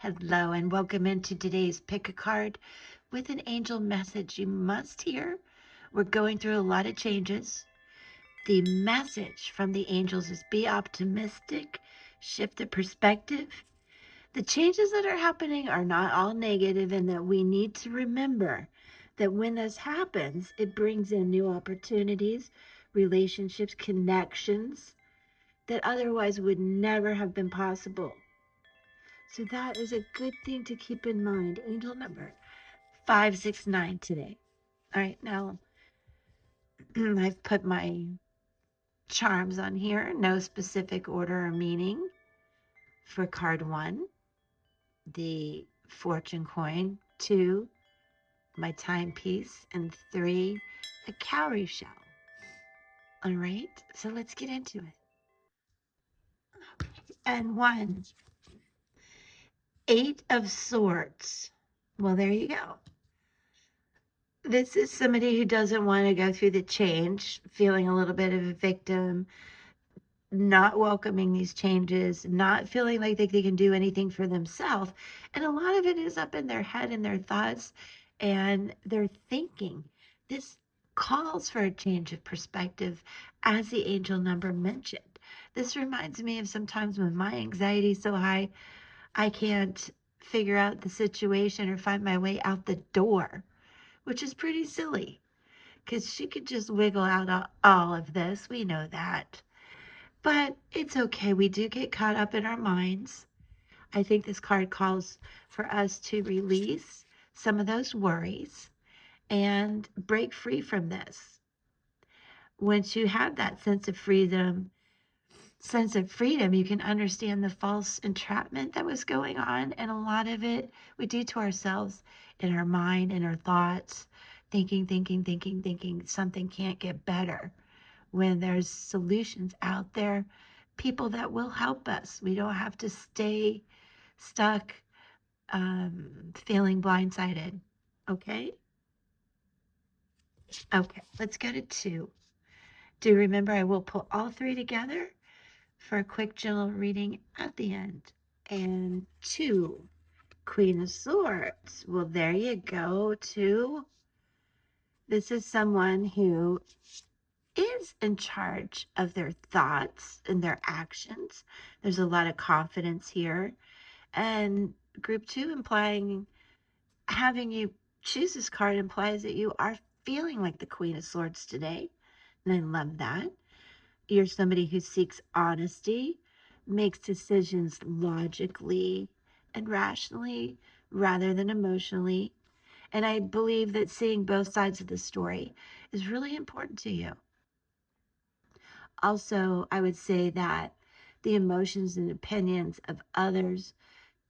Hello and welcome into today's Pick a Card with an angel message you must hear. We're going through a lot of changes. The message from the angels is be optimistic, shift the perspective. The changes that are happening are not all negative, and that we need to remember that when this happens, it brings in new opportunities, relationships, connections that otherwise would never have been possible. So that is a good thing to keep in mind. Angel number 569 today. All right, now I've put my charms on here, no specific order or meaning. For card 1, the fortune coin, 2, my timepiece, and 3, the cowrie shell. All right, so let's get into it. And 1, 8 of swords. Well, there you go. This is somebody who doesn't want to go through the change, feeling a little bit of a victim, not welcoming these changes, not feeling like they can do anything for themselves. And a lot of it is up in their head and their thoughts and their thinking. This calls for a change of perspective, as the angel number mentioned. This reminds me of sometimes when my anxiety is so high, I can't figure out the situation or find my way out the door, which is pretty silly because she could just wiggle out all of this. We know that. But it's okay. We do get caught up in our minds. I think this card calls for us to release some of those worries and break free from this. Once you have that sense of freedom, you can understand the false entrapment that was going on. And a lot of it we do to ourselves in our mind, in our thoughts, thinking something can't get better, when there's solutions out there, people that will help us. We don't have to stay stuck, feeling blindsided. Okay? Okay, let's go to 2. Do remember I will put all 3 together for a quick general reading at the end. And 2, Queen of Swords. Well, there you go. 2. This is someone who is in charge of their thoughts and their actions. There's a lot of confidence here. And group 2 implying having you choose this card implies that you are feeling like the Queen of Swords today. And I love that. You're somebody who seeks honesty, makes decisions logically and rationally rather than emotionally. And I believe that seeing both sides of the story is really important to you. Also, I would say that the emotions and opinions of others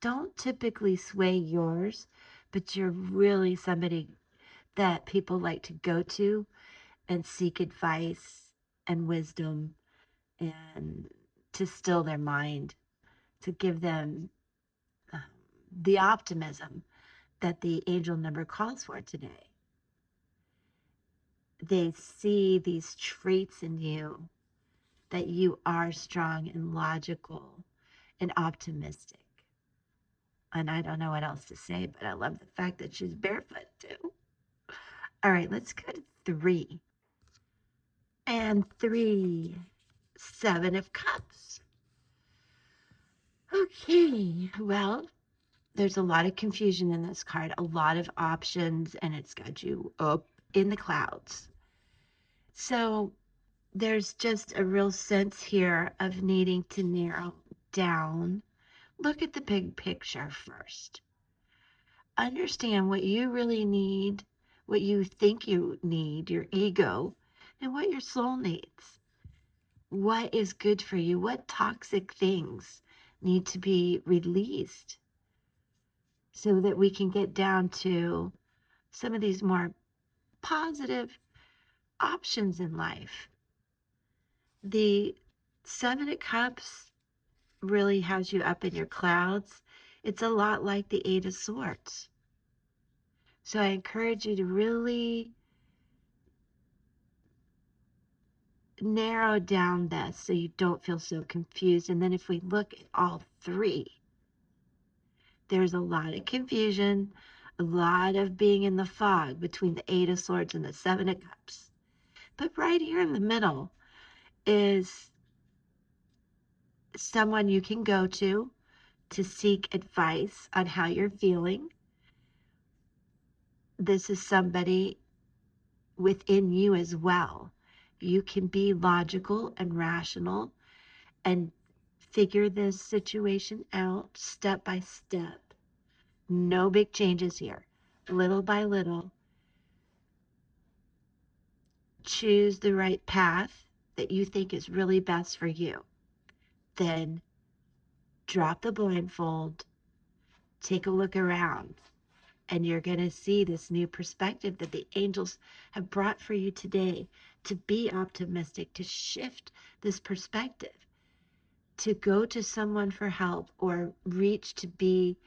don't typically sway yours, but you're really somebody that people like to go to and seek advice and wisdom, and to still their mind, to give them um, the optimism that the angel number calls for today. They see these traits in you, that you are strong and logical and optimistic. And I don't know what else to say, but I love the fact that she's barefoot too. All right, let's go to 3. And 3, 7 of Cups. Okay, well, there's a lot of confusion in this card, a lot of options, and it's got you up in the clouds. So there's just a real sense here of needing to narrow down. Look at the big picture first. Understand what you really need, what you think you need, your ego, and what your soul needs. What is good for you? What toxic things need to be released so that we can get down to some of these more positive options in life? The 7 of Cups really has you up in your clouds. It's a lot like the 8 of Swords. So I encourage you to really narrow down this so you don't feel so confused. And then if we look at all 3, There's a lot of confusion, a lot of being in the fog between the Eight of Swords and the Seven of Cups. But right here in the middle is someone you can go to seek advice on how you're feeling. This is somebody within you as well. You can be logical and rational and figure this situation out step by step. No big changes here. Little by little, choose the right path that you think is really best for you. Then drop the blindfold, take a look around, and you're going to see this new perspective that the angels have brought for you today, to be optimistic, to shift this perspective, to go to someone for help or reach to be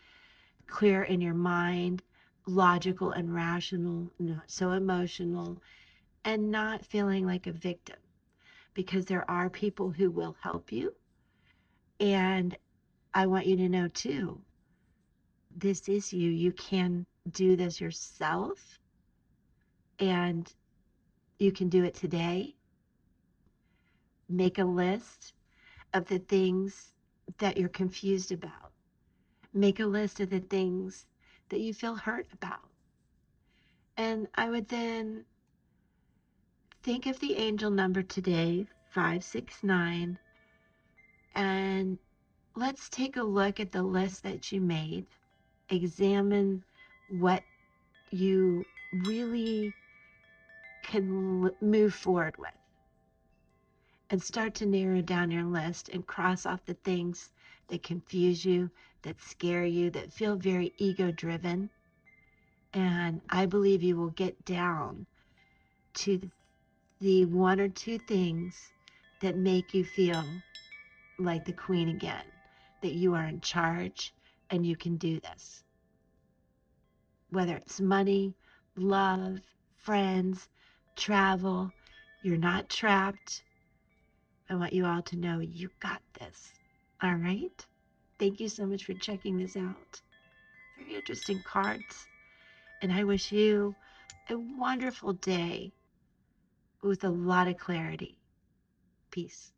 clear in your mind, logical and rational, not so emotional, and not feeling like a victim, because there are people who will help you. And I want you to know too, this is you. You can do this yourself, and you can do it today. Make a list of the things that you're confused about. Make a list of the things that you feel hurt about. And I would then think of the angel number today, 569, and let's take a look at the list that you made. Examine what you really can move forward with, and start to narrow down your list and cross off the things that confuse you, that scare you, that feel very ego driven. And I believe you will get down to the one or two things that make you feel like the queen again, that you are in charge and you can do this. Whether it's money, love, friends, travel, you're not trapped. I want you all to know you got this. All right? Thank you so much for checking this out. Very interesting cards. And I wish you a wonderful day with a lot of clarity. Peace.